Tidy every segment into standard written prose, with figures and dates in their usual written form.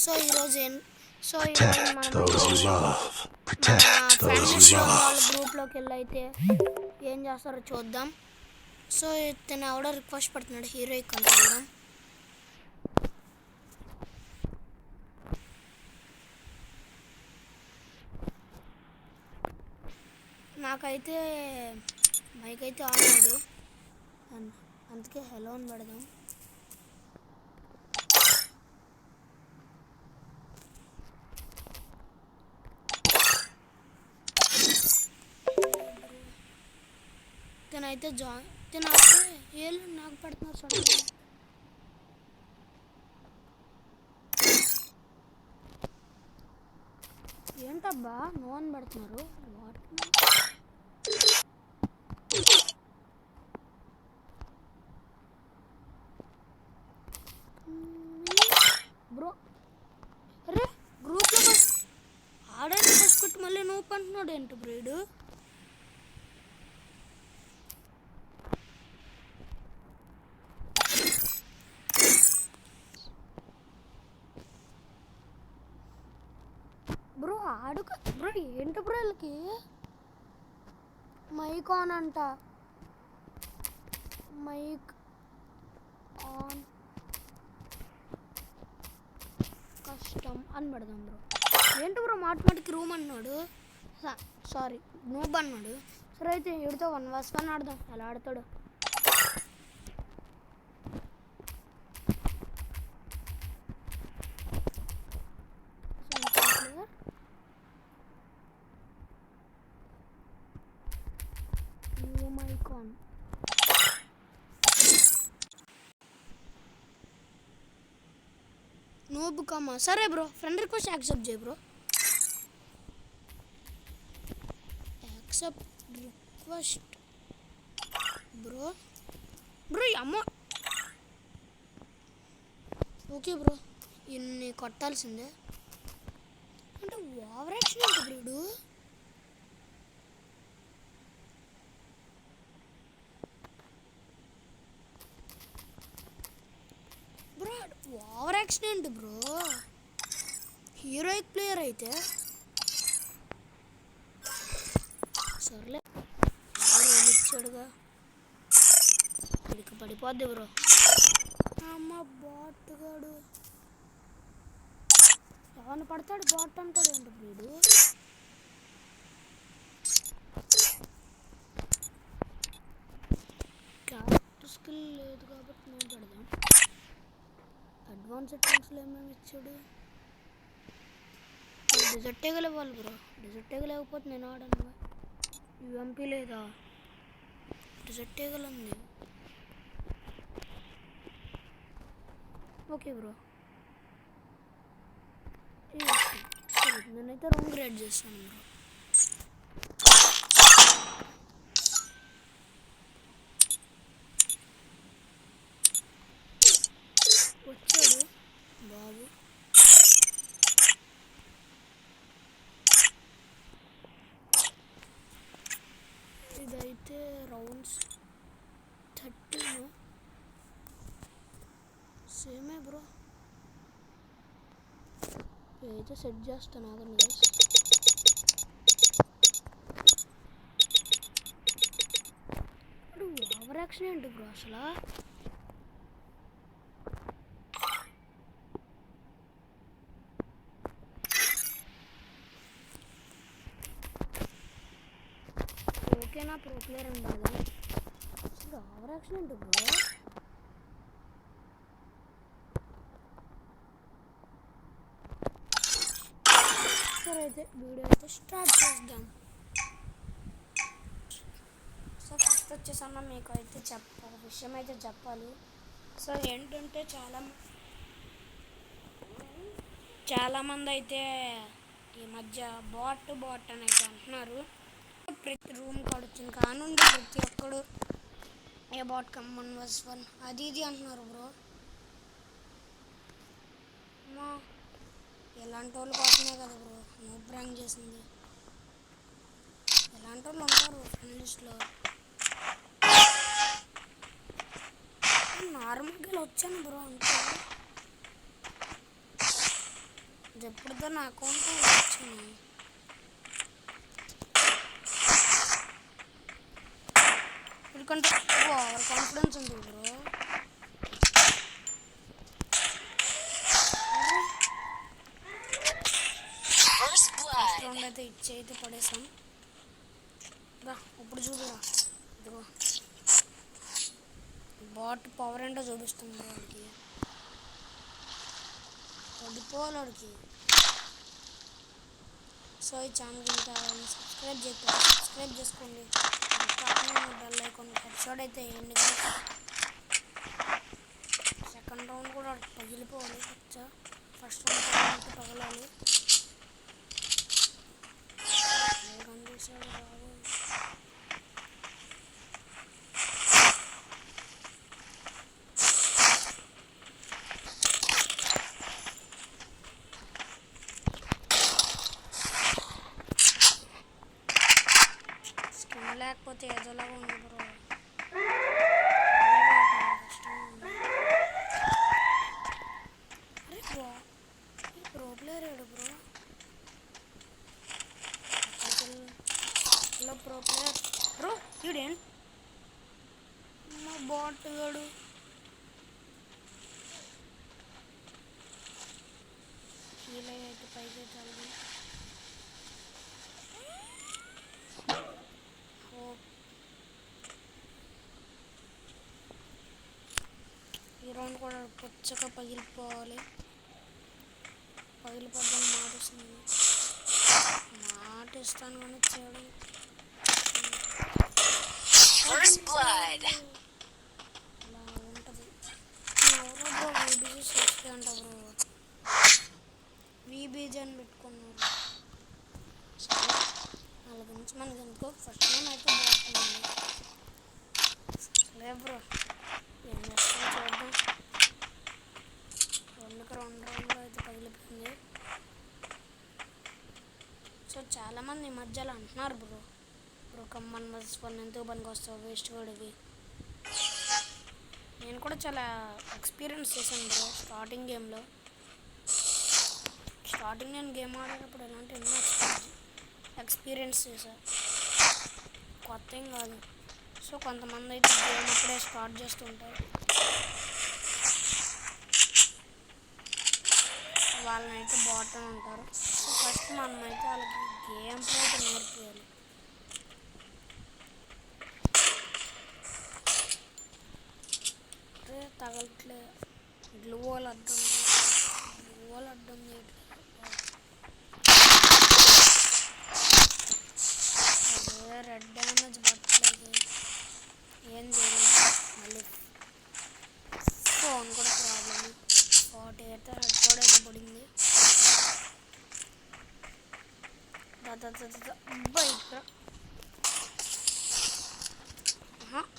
So ఈరోజు Protect those you love. మన Protect those you ఫ్రెండ్స్లో వాళ్ళ love. గ్రూప్లోకి వెళ్ళి అయితే ఏం చేస్తారో చూద్దాం. సో ఇతను ఎవడో రిక్వెస్ట్ పెడుతున్నాడు హీరోయిక్ అని చూద్దాం. నాకైతే మైక్ అయితే ఆన్ లేదు, అందుకే హలో అని పెడదాం. తినైతే తినైతే ఏళ్ళు నాకు పెడుతున్నారు చూడండి. ఏంటబ్బా నో అని పెడుతున్నారు బ్రో. అరే గ్రూప్లో ఆడని ఫస్ట్ పెట్టి మళ్ళీ నువ్వు అంటున్నాడు ఏంటి బ్రీడు? బ్రో ఆడుక బ్రో ఏంటి బ్రో వీళ్ళకి మైక్ ఆన్ అంట. మైక్ ఆన్ కష్టం అని పెడదాం బ్రో. ఏంటి బ్రో మాటిమాటికి రూమ్ అన్నాడు, సారీ నూబ్ అన్నాడు. సరే అయితే వీడితో 1v1 ఆడదాం. ఎలా ఆడతాడు? నూబ్ కమ్మా. సరే బ్రో ఫ్రెండ్ రిక్వెస్ట్ యాక్సెప్ట్ చేయి bro. Accept request bro. Bro అమ్మ ఓకే బ్రో, ఇన్ని కొట్టాల్సిందే అంటే ఓవర్ యాక్షన్ ఏంటి బ్రోడు? బ్రో ఓవర్ యాక్షన్ ఏంటి బ్రో? హీరోయిక్ ప్లేయర్ అయితే సర్లే ఏమిచ్చాడుగా, ఇక పడిపోద్ది బ్రో. అమ్మ బాట్ గాడు ఎవరిని పడతాడు బాట్ అంటాడు ఏంటి వీడు? క్యారెక్టర్ స్కిల్ లేదు కాబట్టి నేను పెడదాం. అడ్వాన్స్ సెట్టింగ్స్లో ఏమేమి ఇచ్చాడు? డిజర్ట్ టేగల్ ఇవ్వాలి బ్రో. డిజర్ట్ టేగల్ లేకపోతే నేను ఆడను. యూఎంపీ లేదా? డిజర్ట్ టేగల్ ఉంది. ఓకే బ్రో సరే నేనైతే రూమ్ గ్రేడ్ చేస్తాను బ్రో. వచ్చాడు బాబు. ఇదైతే రౌండ్స్ 13 సేమే బ్రో. ఇదైతే సెట్ చేస్తాను ఆగండి గైస్. ఇప్పుడు ఓవర్ యాక్షన్ ఏంటి బ్రో అసలు? ఓకేనా ప్రో ప్లేయర్ అని కదా? అసలు ఓవర్ యాక్షన్ ఏంటి బ్రో? సరే అయితే వీడియో అయితే స్టార్ట్ చేద్దాం. సో ఫస్ట్ వచ్చేసన్నా మీకు అయితే విషయం అయితే చెప్పాలి. సో ఏంటంటే చాలామంది అయితే ఈ మధ్య బాట్ అని అయితే అంటున్నారు. ప్రతి రూమ్ కాడ వచ్చిన కానుండి ప్రతి ఒక్కడు ఏ బాట్ కమ్మన్ వన్ అది ఇది అంటున్నారు బ్రో. మా ఎలాంటి వాళ్ళు కోసమే కదా బ్రో నో ప్రాంక్ చేసింది. ఎలాంటి వాళ్ళు ఉంటారు ఫ్రెండ్ లిస్ట్లో. నార్మల్గా వచ్చాను బ్రో అంతే. ఇది ఎప్పుడుదో నా అకౌంట్లో వచ్చింది. ఎందుకంటే ఓవర్ కాన్ఫిడెన్స్ ఉంది బ్రో. ఫస్ట్ రౌండ్ అయితే ఇచ్చి అయితే పడేసాం. ఇప్పుడు చూడురా, ఇదిగో బాట్ పవర్ ఏంటో చూపిస్తుంది వాడికి. పడిపోవాడికి. సో ఈ ఛానల్ ఇంకా సబ్స్క్రైబ్ చేసుకోండి. బెల్ ఐకాన్ హెడ్షాట్ అయితే వేయండి. సెకండ్ రౌండ్ కూడా పగిలిపోవాలి. ఫస్ట్ రౌండ్ పగలాలి. రన్ చేసాడు బాబు. స్కిన్ లేకపోతే ఏదోలాగా ఉంది బ్రో. అరే బ్రో, ఈ ప్రో ప్లేయర్ ఏడు bro. Hello pro player bro. ఈడేం మా బాట్ గాడు. హీల్ అయితే పైకి తల్లి. ఈ రౌండ్ కూడా పొచ్చగా పగిలిపోవాలి. పగిలిపోద్దని మాట ఇస్తాను కానీ చేయడం అలా ఉంటుంది. ఎవరో బ్రో వీబీజీ చేస్తే అంట బ్రో. వీబీజీ అని పెట్టుకున్నారు. సరే వాళ్ళ గురించి మనకి ఎందుకో. ఫస్ట్ టైం అయితే బాగుంటుంది. సరే బ్రో, ఏం చేస్తాం చూద్దాం. రెండు రౌండ్లో అయితే పగిలిపోయింది. సో చాలామంది ఈ మధ్యలో అంటున్నారు బ్రో కమ్మన్ వన్ ఎంతో పనికి వస్తావు వేస్ట్ వాడివి. నేను కూడా చాలా ఎక్స్పీరియన్స్ చేశాను బ్రో స్టార్టింగ్ గేమ్లో. స్టార్టింగ్ నేను గేమ్ ఆడేటప్పుడు ఎలాంటి ఎన్నో ఎక్స్పీరియన్స్ చేశాను. కొత్త ఏం కాదు. సో కొంతమంది అయితే గేమ్ అప్పుడే స్టార్ట్ చేస్తుంటారు. వాళ్ళని అయితే బాట్ అని ఉంటారు. సో ఫస్ట్ మనమైతే వాళ్ళకి గేమ్ ప్లే అయితే నేర్పియాలి. తగలట్లే. గ్లూ వాల్ అడ్డం అదే రెడ్ డ్యామేజ్ పట్టలేదు. ఏం చేయలేదు. మళ్ళీ ఫోన్ కూడా ప్రాబ్లమ్. 40 అయితే హెడ్ కూడా అయితే పడింది. ఇక్కడ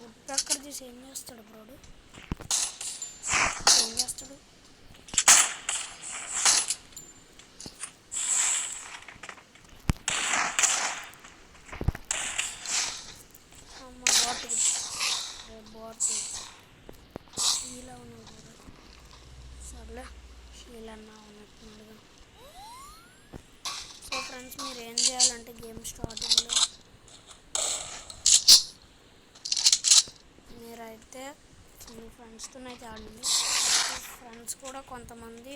ఉప్పు ఎక్కడ తీసి ఏం చేస్తాడు బ్రోడు? ఏం చేస్తాడు? అమ్మ బాట్ ఇలా ఉన్నాడు. సర్లే ఇలా ఉన్నట్టున్నాడుగా. సో ఫ్రెండ్స్, మీరు ఏం చేయాలంటే గేమ్ స్టార్టింగ్లో మీరైతే మీ ఫ్రెండ్స్తో అయితే ఆడండి. ఫ్రెండ్స్ కూడా కొంతమంది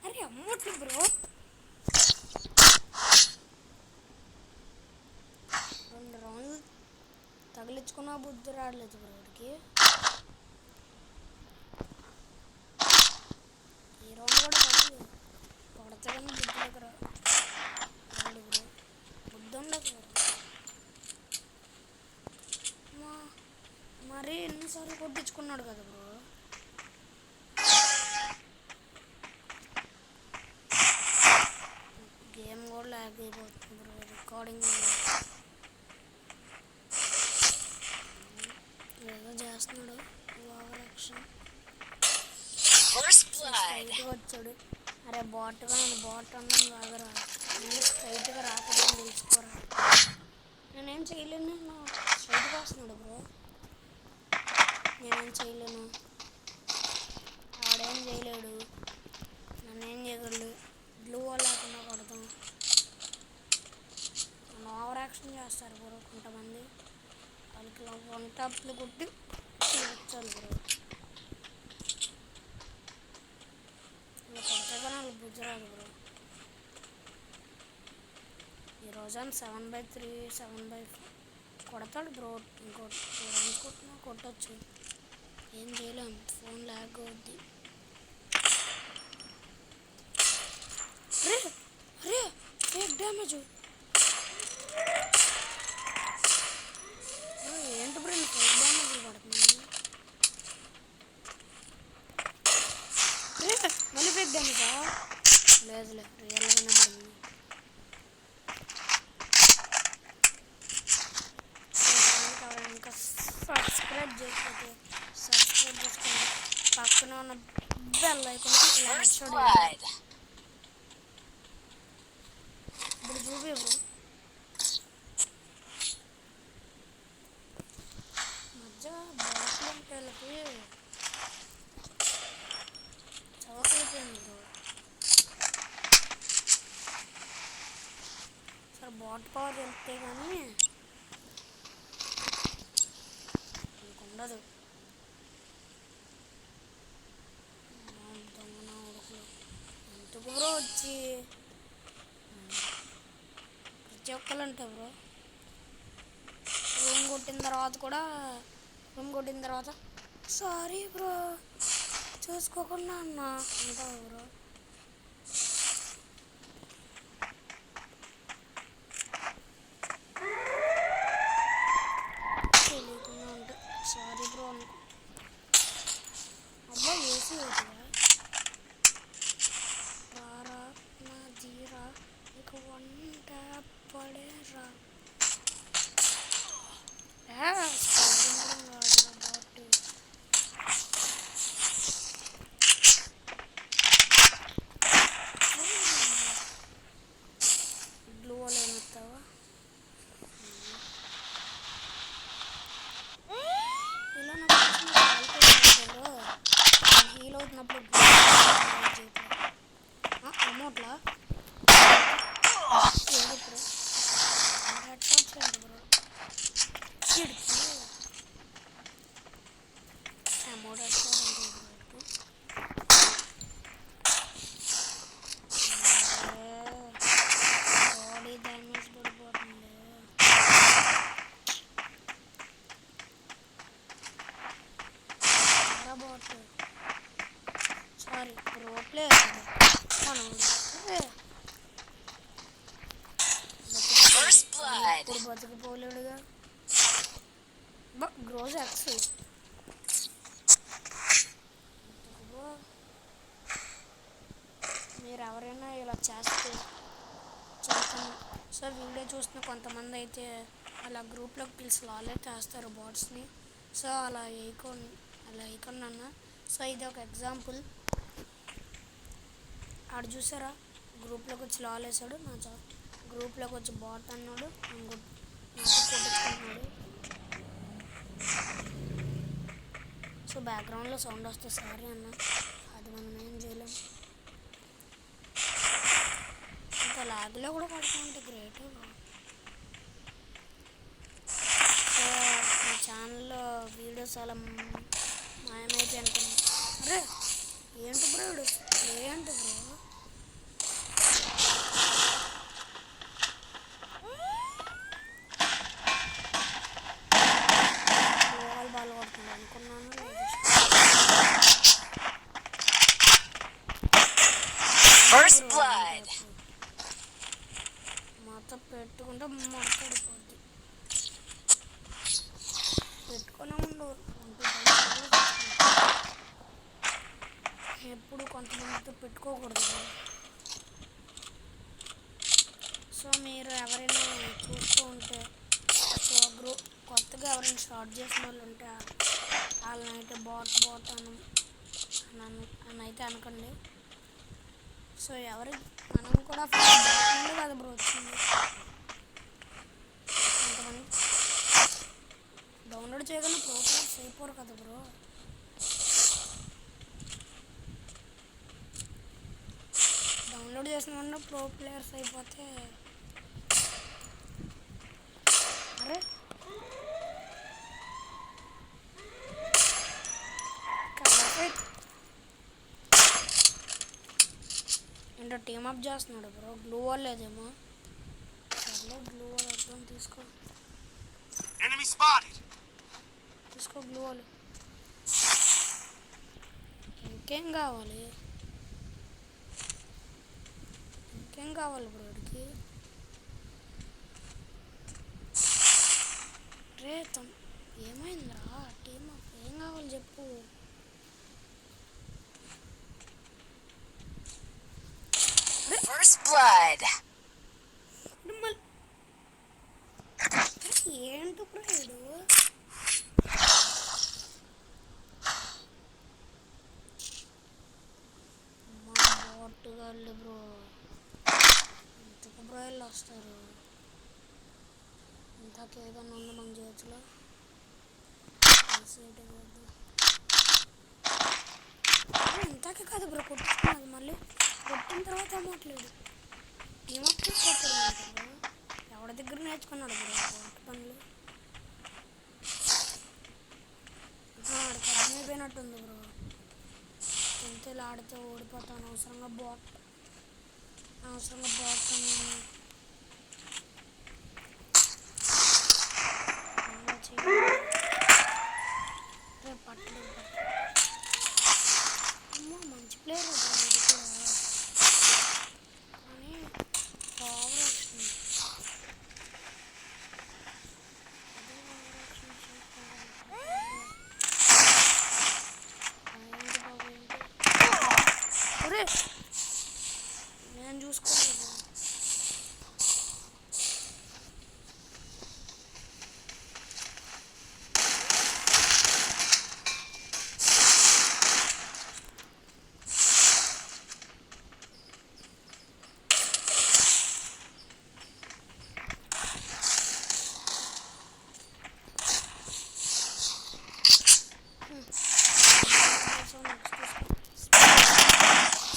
అరే అమ్మట్లు బ్రో. 2 రౌండ్లు తగిలించుకున్న బుద్ధి రావట్లేదు బ్రోడికి. ఈ రౌండ్ కూడా పడితే కానీ బుద్ధి దగ్గర రాడు బ్రో. బుద్ధి ఉండదు బ్రో. మరీ ఎన్నిసార్లు కొట్టించుకున్నాడు కదా బ్రో. గేమ్ కూడా ల్యాగ్ అయిపోతుంది బ్రో. రికార్డింగ్ ఏదో చేస్తున్నాడు. ఓవర్ యాక్షన్ స్ట్రైట్గా వచ్చాడు. అరే బాట్గా నేను బాట్ అన్నాను కాదురా. నేను స్ట్రైట్గా రాకూడదని తెలుసుకోరా. నేనేం చేయలేను. స్ట్రైట్గా వస్తున్నాడు బ్రో. నేనేం చేయలేను. ట్యాప్లు కొట్టి చూపించాలి బ్రో. ఇలా కొడితే కానీ వాళ్ళు బుద్ధి రాదు బ్రో. ఈరోజు 7/3 7/4 కొడతాడు బ్రో. ఇంకో 2 రౌండ్స్ కొట్టినా కొట్టచ్చు, ఏం చేయలేం, ఫోన్ ల్యాగ్ అవుద్ది. అరే అరే ఫేక్ డ్యామేజ్. ఏంటి బ్రో ఫేక్ డ్యామేజ్ పడుతుంది? మళ్ళీ ఫేక్ డ్యామేజా? లేదులే, రియల్గానే పడింది. ఇంకా సబ్స్క్రైబ్ చేసుకోండి, పక్కన ఉన్న బెల్ ఐకాన్ ఇలా హెడ్ ఇప్పుడు చూపి బ్రో. మధ్య బాట్లకి చవకైపోయింది బ్రో. సరే బాట్ పవర్ వెళ్తే కానీ ఇంకొండదు. దొంగన ఉడుకులు ఎందుకు బ్రో వచ్చి ప్రతి ఒక్కరు అంటే బ్రో రూమ్ కొట్టిన తర్వాత సారీ బ్రో చూసుకోకుండా అన్నా అంటావు బ్రో. తెలియకుండా అంటే సారీ బ్రో అనుకో. అబ్బా ఏసీ అవుతుందా రారా నా జీరా ఇక వంట పడేరా. బ్లూ వాళ్ళు ఏమెత్తావా? ఇలా నాకు హీల్ అవుతున్నప్పుడు అమౌంట్లా ఇప్పుడు హెడ్ షాట్స్ ఏంటి bro? Amount head shot body damage పడిపోతుంది. బాట్ సారీ ప్రో ప్లేయర్ ఇప్పుడు బతికిపోలేడుగా. గ్రోజ్ ఎక్స్ మీరు ఎవరైనా ఇలా చేస్తే చేస్తాను. సో వీడియో చూస్తున్న కొంతమంది అయితే అలా గ్రూప్లోకి పిలిచి వాళ్ళే చేస్తారు బాట్స్ని. సో అలా వేయకుండా అన్న. సో ఇది ఒక ఎగ్జాంపుల్. ఆడు చూసారా గ్రూప్లోకి వచ్చి లాల్ వేసాడు, నా గ్రూప్లోకి వచ్చి బాట్ అన్నాడు, నాతో కొట్టించుకుంటున్నాడు. సో బ్యాక్గ్రౌండ్లో సౌండ్ వస్తే సారీ అన్న, అది మనం ఏం చేయలేం. ఇంకా లాగ్లో కూడా పడుతుంటే గ్రేట్. సో మా ఛానల్లో వీడియోస్ అలా మాయమైతే అనుకున్నాను. అరే ఏంటి బ్రో ఏంటి బ్రో? బాల్ కొడుతుంది అనుకున్నాను. మొత్తం పెట్టుకుంటే మొక్కడిపోద్ది. పెట్టుకునే ముందు ఎప్పుడు కొంతమందితో పెట్టుకోకూడదు. సో మీరు ఎవరైనా చూస్తూ ఉంటే సో కొత్తగా ఎవరైనా స్టార్ట్ చేసిన వాళ్ళు ఉంటే వాళ్ళని అయితే బాట్ అని అయితే అనకండి. సో మనం కూడా బాగుంది కదా బ్రో వచ్చింది. కొంతమంది డౌన్లోడ్ చేయగానే ప్రో ప్లేయర్స్ అయిపోరు కదా బ్రో. డౌన్లోడ్ చేసిన వల్ల ప్రో ప్లేయర్స్ అయిపోతే అరే ఏంటో టీమప్ చేస్తున్నాడు బ్రో. గ్లూ వాల్ లేదేమో. సర్లే గ్లూ వాల్ వద్దాం. తీసుకో గ్లూ వాల్. ఇంకేం కావాలి బ్రో వాడికి? రే ఏమైందిరా టీమప్? ఏం కావాలి చెప్పు. First blood. ఏంటి బ్రో వీడు? మా బోట్టుగాళ్ళు బ్రో. ఇంతకు బ్రో వీళ్ళు వస్తారు. ఇంతకేదన్నా ఉంది మన చేతిలో. ఇంతకే కాదు బ్రో కొట్టుకున్నది. మళ్ళీ కొట్టిన తర్వాత అమ్మట్లేదు. ఏమప్పుడు కొట్టడం బ్రో? ఎవరి దగ్గర నేర్చుకున్నాడు బ్రో బోట్ పనులు? ఆడికి అర్థమైపోయినట్టుంది బ్రో. ఇంతలో ఆడితే ఓడిపోతాను. అనవసరంగా బాట్ పట్టలేదు. మంచి ప్లేయర్ కానీ పవర్ వచ్చింది. నేను చూసుకోలేదు.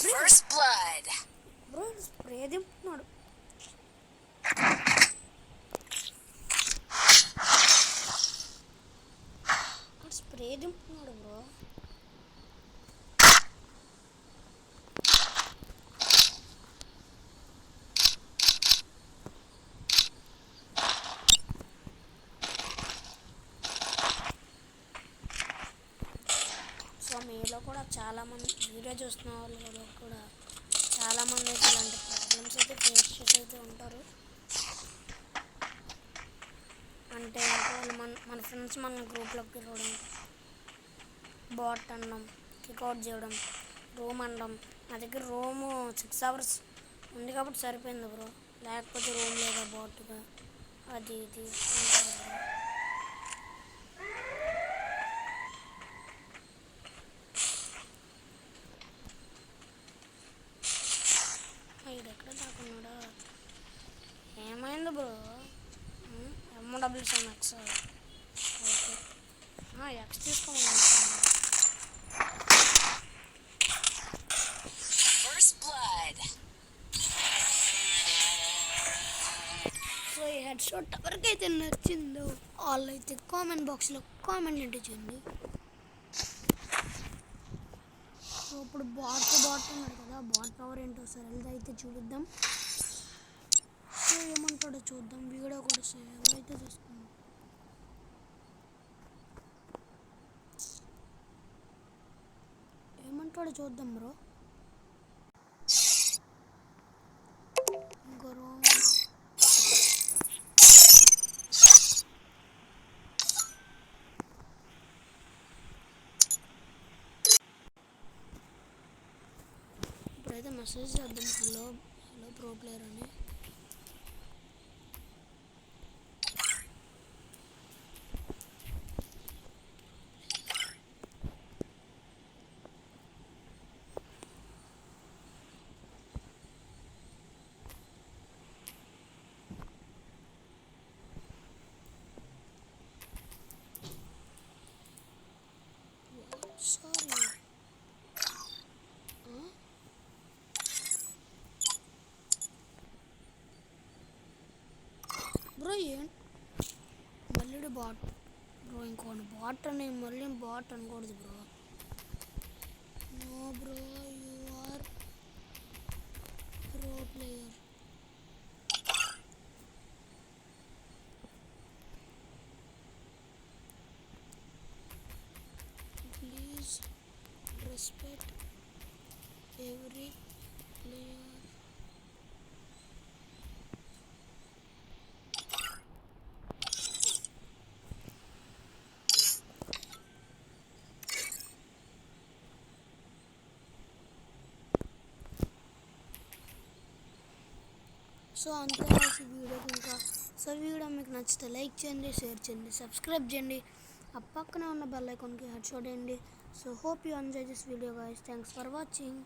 First blood. బ్రో స్ప్రే దింపుతున్నాడు. బ్రో. సో మీలో కూడా చాలామంది వీడియో చూస్తున్న వాళ్ళు కూడా చాలామంది అయితే ఇలాంటి ప్రాబ్లమ్స్ అయితే ఫేస్ చేసి అయితే ఉంటారు. అంటే వాళ్ళు మన ఫ్రెండ్స్ మన గ్రూప్లోకి పిలవడం, బాట్ అనడం, కిక్అవుట్ చేయడం, రూమ్ అనడం. నా దగ్గర రూము 6 hours ఉంది కాబట్టి సరిపోయింది బ్రో. లేకపోతే రూమ్ లేదా బాట్గా అది ఇది అంటారు బ్రో. ఎక్కడ దాకున్నాడా? ఏమైంది బ్రో? MW7X. ఓకే ఎక్స్ తీసుకోమని. సో ఈ హెడ్ షాట్ ఎవరికైతే నచ్చిందో వాళ్ళు అయితే కామెంట్ బాక్స్లో కామెంట్ అంటే చేయండి. సో ఇప్పుడు బాట్ ఉన్నారు కదా, బాట్ పవర్ ఏంటో సరే అయితే చూపిద్దాం. సో ఏమంటాడో చూద్దాం. వీడియో కూడా సేవ్ అయితే తీసుకుందాం. ఏమంటాడో చూద్దాం బ్రో. ఇంకో రూమ్ ఇప్పుడైతే మెసేజ్ చేద్దాం. హలో ప్రో ప్లేయర్ అని. Sorry bro. మళ్ళీ బాట్ బ్రో. ఇంకోటి బాట్ అని మళ్ళీ బాట్ అనకూడదు bro. No bro, you are respect every player. So అంతే వీడియోకి ఇంకా. సో వీడియో మీకు నచ్చితే లైక్ చేయండి, షేర్ చేయండి, సబ్స్క్రైబ్ చేయండి, ఆ పక్కనే ఉన్న బెల్ ఐకాన్కి హెడ్ షాట్ చేయండి. So hope you enjoy this video guys. Thanks for watching.